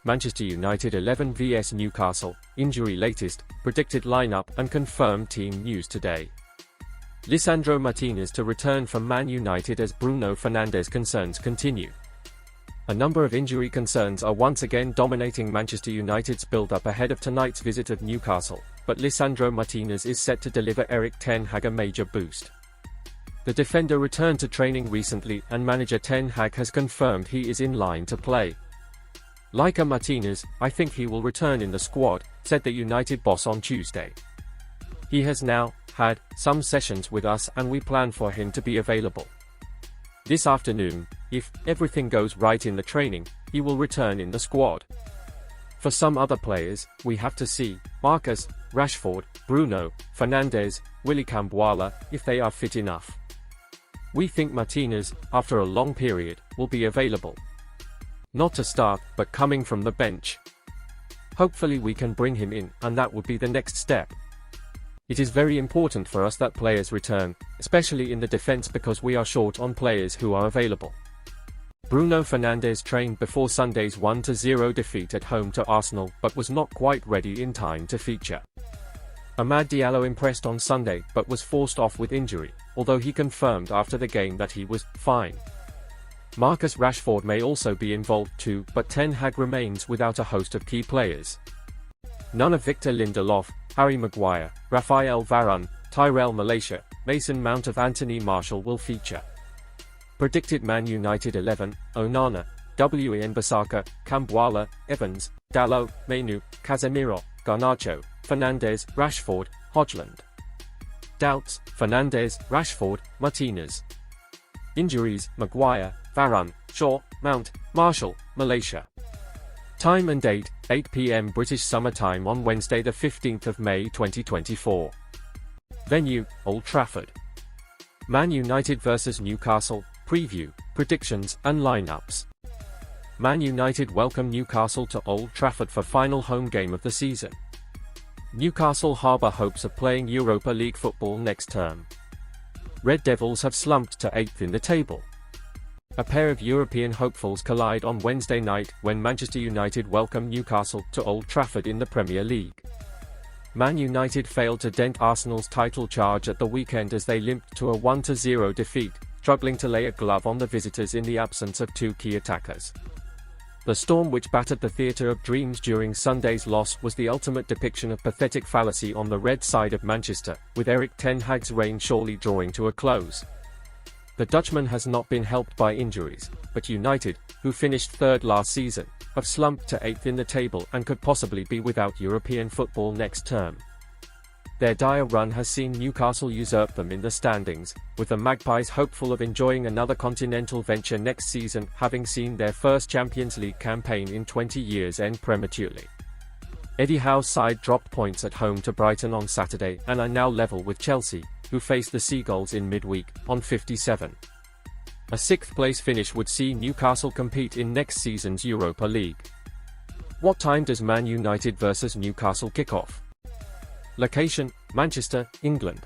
Manchester United 11 vs Newcastle, injury latest, predicted lineup and confirmed team news today. Lisandro Martinez to return from Man United as Bruno Fernandes concerns continue. A number of injury concerns are once again dominating Manchester United's build-up ahead of tonight's visit of Newcastle, but Lisandro Martinez is set to deliver Erik Ten Hag a major boost. The defender returned to training recently and manager Ten Hag has confirmed he is in line to play. Like a Martinez, I think he will return in the squad, said the United boss on Tuesday. He has now had some sessions with us and we plan for him to be available this afternoon. If everything goes right in the training, he will return in the squad. For some other players, we have to see Marcus Rashford, Bruno Fernandes, Willy Kambwala, if they are fit enough. We think Martinez, after a long period, will be available. Not to start, but coming from the bench. Hopefully we can bring him in, and that would be the next step. It is very important for us that players return, especially in the defense because we are short on players who are available. Bruno Fernandes trained before Sunday's 1-0 defeat at home to Arsenal but was not quite ready in time to feature. Amad Diallo impressed on Sunday but was forced off with injury, although he confirmed after the game that he was fine. Marcus Rashford may also be involved too, but Ten Hag remains without a host of key players. None of Victor Lindelof, Harry Maguire, Raphael Varane, Tyrell Malaysia, Mason Mount of Anthony Martial will feature. Predicted Man United 11, Onana, Wan-Bissaka, Kambwala, Evans, Dalot, Mainu, Casemiro, Garnacho, Fernandes, Rashford, Højlund. Doubts, Fernandes, Rashford, Martinez. Injuries, Maguire, Varane, Shaw, Mount, Martial, Malaysia. Time and date, 8 p.m. British Summer Time on Wednesday the 15th of May 2024. Venue, Old Trafford. Man United vs Newcastle, preview, predictions and lineups. Man United welcome Newcastle to Old Trafford for final home game of the season. Newcastle harbour hopes of playing Europa League football next term. Red Devils have slumped to 8th in the table. A pair of European hopefuls collide on Wednesday night when Manchester United welcome Newcastle to Old Trafford in the Premier League. Man United failed to dent Arsenal's title charge at the weekend as they limped to a 1-0 defeat, struggling to lay a glove on the visitors in the absence of two key attackers. The storm which battered the theatre of dreams during Sunday's loss was the ultimate depiction of pathetic fallacy on the red side of Manchester, with Erik Ten Hag's reign surely drawing to a close. The Dutchman has not been helped by injuries, but United, who finished third last season, have slumped to 8th in the table and could possibly be without European football next term. Their dire run has seen Newcastle usurp them in the standings, with the Magpies hopeful of enjoying another continental venture next season, having seen their first Champions League campaign in 20 years end prematurely. Eddie Howe's side dropped points at home to Brighton on Saturday and are now level with Chelsea, who face the Seagulls in midweek, on 57. A 6th-place finish would see Newcastle compete in next season's Europa League. What time does Man United vs Newcastle kick off? Location, Manchester, England.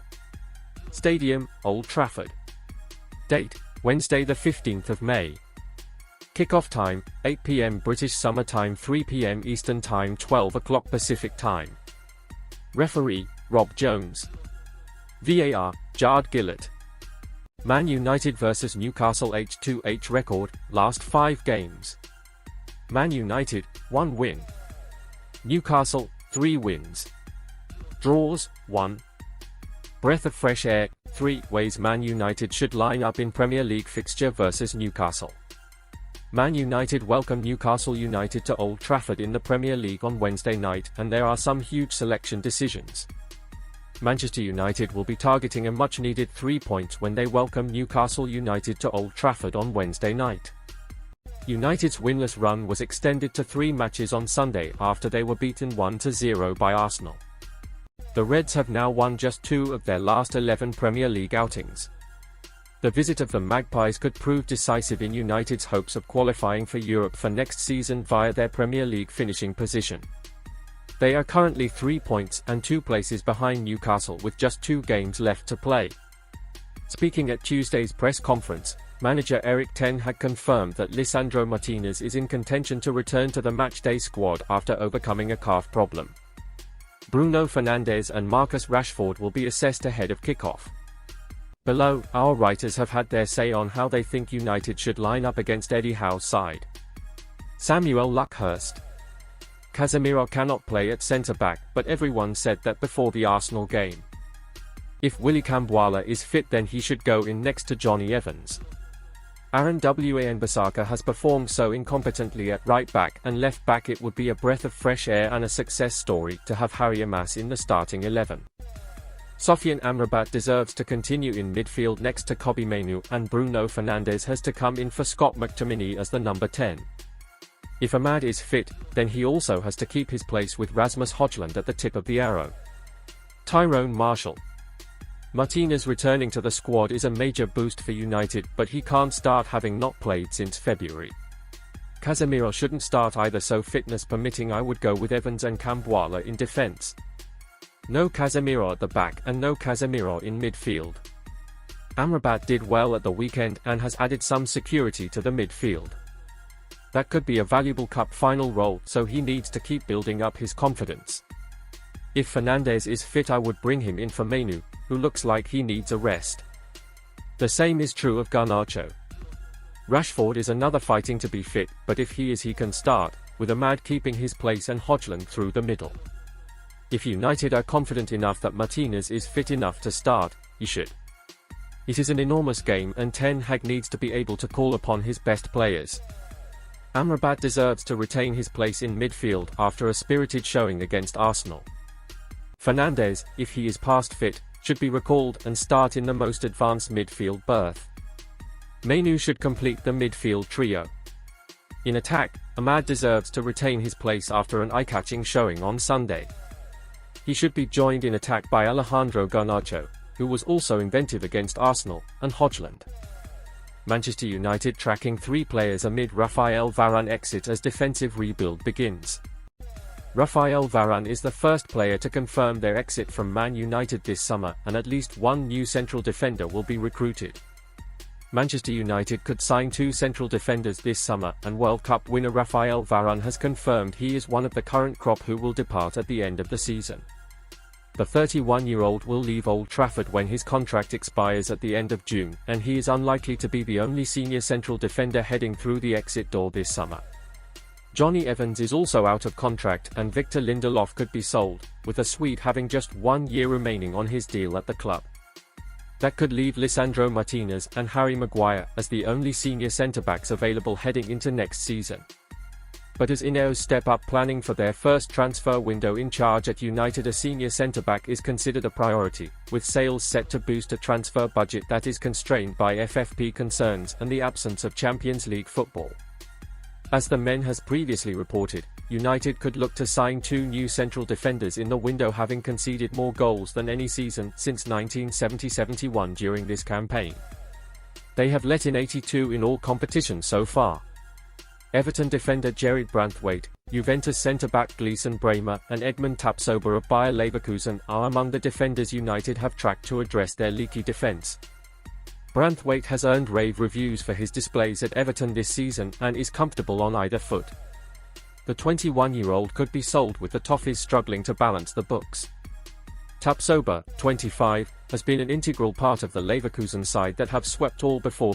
Stadium, Old Trafford. Date, Wednesday the 15th of May. Kickoff time, 8 p.m. British Summer Time, 3 p.m. Eastern Time, 12 o'clock Pacific Time. Referee, Rob Jones. VAR, Jard Gillett. Man United vs Newcastle H2H record, last 5 games. Man United, 1 win. Newcastle, 3 wins. Draws, 1. Breath of fresh air, 3 ways Man United should line up in Premier League fixture versus Newcastle. Man United welcome Newcastle United to Old Trafford in the Premier League on Wednesday night, and there are some huge selection decisions. Manchester United will be targeting a much-needed 3 points when they welcome Newcastle United to Old Trafford on Wednesday night. United's winless run was extended to 3 matches on Sunday after they were beaten 1-0 by Arsenal. The Reds have now won just 2 of their last 11 Premier League outings. The visit of the Magpies could prove decisive in United's hopes of qualifying for Europe for next season via their Premier League finishing position. They are currently 3 points and 2 places behind Newcastle with just 2 games left to play. Speaking at Tuesday's press conference, Manager Erik had confirmed that Lisandro Martinez is in contention to return to the matchday squad after overcoming a calf problem. Bruno Fernandes and Marcus Rashford will be assessed ahead of kickoff. Below, our writers have had their say on how they think United should line up against Eddie Howe's side. Samuel Luckhurst. Casemiro cannot play at centre-back, but everyone said that before the Arsenal game. If Willy Kambwala is fit, then he should go in next to Johnny Evans. Aaron Wan-Bissaka has performed so incompetently at right back and left back, it would be a breath of fresh air and a success story to have Harry Amas in the starting 11. Sofian Amrabat deserves to continue in midfield next to Kobbie Mainoo, and Bruno Fernandes has to come in for Scott McTominay as the number 10. If Ahmad is fit, then he also has to keep his place with Rasmus Højlund at the tip of the arrow. Tyrone Marshall. Martinez returning to the squad is a major boost for United, but he can't start having not played since February. Casemiro shouldn't start either, so fitness permitting I would go with Evans and Kambwala in defence. No Casemiro at the back and no Casemiro in midfield. Amrabat did well at the weekend and has added some security to the midfield. That could be a valuable cup final role, so he needs to keep building up his confidence. If Fernandes is fit, I would bring him in for Mainoo, who looks like he needs a rest. The same is true of Garnacho. Rashford is another fighting to be fit, but if he is, he can start, with Ahmad keeping his place and Højlund through the middle. If United are confident enough that Martinez is fit enough to start, he should. It is an enormous game and Ten Hag needs to be able to call upon his best players. Amrabat deserves to retain his place in midfield after a spirited showing against Arsenal. Fernandes, if he is past fit, should be recalled and start in the most advanced midfield berth. Mainoo should complete the midfield trio. In attack, Ahmad deserves to retain his place after an eye-catching showing on Sunday. He should be joined in attack by Alejandro Garnacho, who was also inventive against Arsenal, and Højlund. Manchester United tracking 3 players amid Raphael Varane exit as defensive rebuild begins. Raphael Varane is the first player to confirm their exit from Man United this summer, and at least one new central defender will be recruited. Manchester United could sign 2 central defenders this summer, and World Cup winner Raphael Varane has confirmed he is one of the current crop who will depart at the end of the season. The 31-year-old will leave Old Trafford when his contract expires at the end of June, and he is unlikely to be the only senior central defender heading through the exit door this summer. Johnny Evans is also out of contract, and Victor Lindelof could be sold, with the Swede having just 1 year remaining on his deal at the club. That could leave Lisandro Martinez and Harry Maguire as the only senior centre-backs available heading into next season. But as Ineos step up planning for their first transfer window in charge at United, a senior centre-back is considered a priority, with sales set to boost a transfer budget that is constrained by FFP concerns and the absence of Champions League football. As the Men has previously reported, United could look to sign 2 new central defenders in the window, having conceded more goals than any season since 1970-71 during this campaign. They have let in 82 in all competitions so far. Everton defender Gerard Branthwaite, Juventus centre-back Gleison Bremer and Edmund Tapsoba of Bayer Leverkusen are among the defenders United have tracked to address their leaky defence. Branthwaite has earned rave reviews for his displays at Everton this season and is comfortable on either foot. The 21-year-old could be sold, with the Toffees struggling to balance the books. Tapsoba, 25, has been an integral part of the Leverkusen side that have swept all before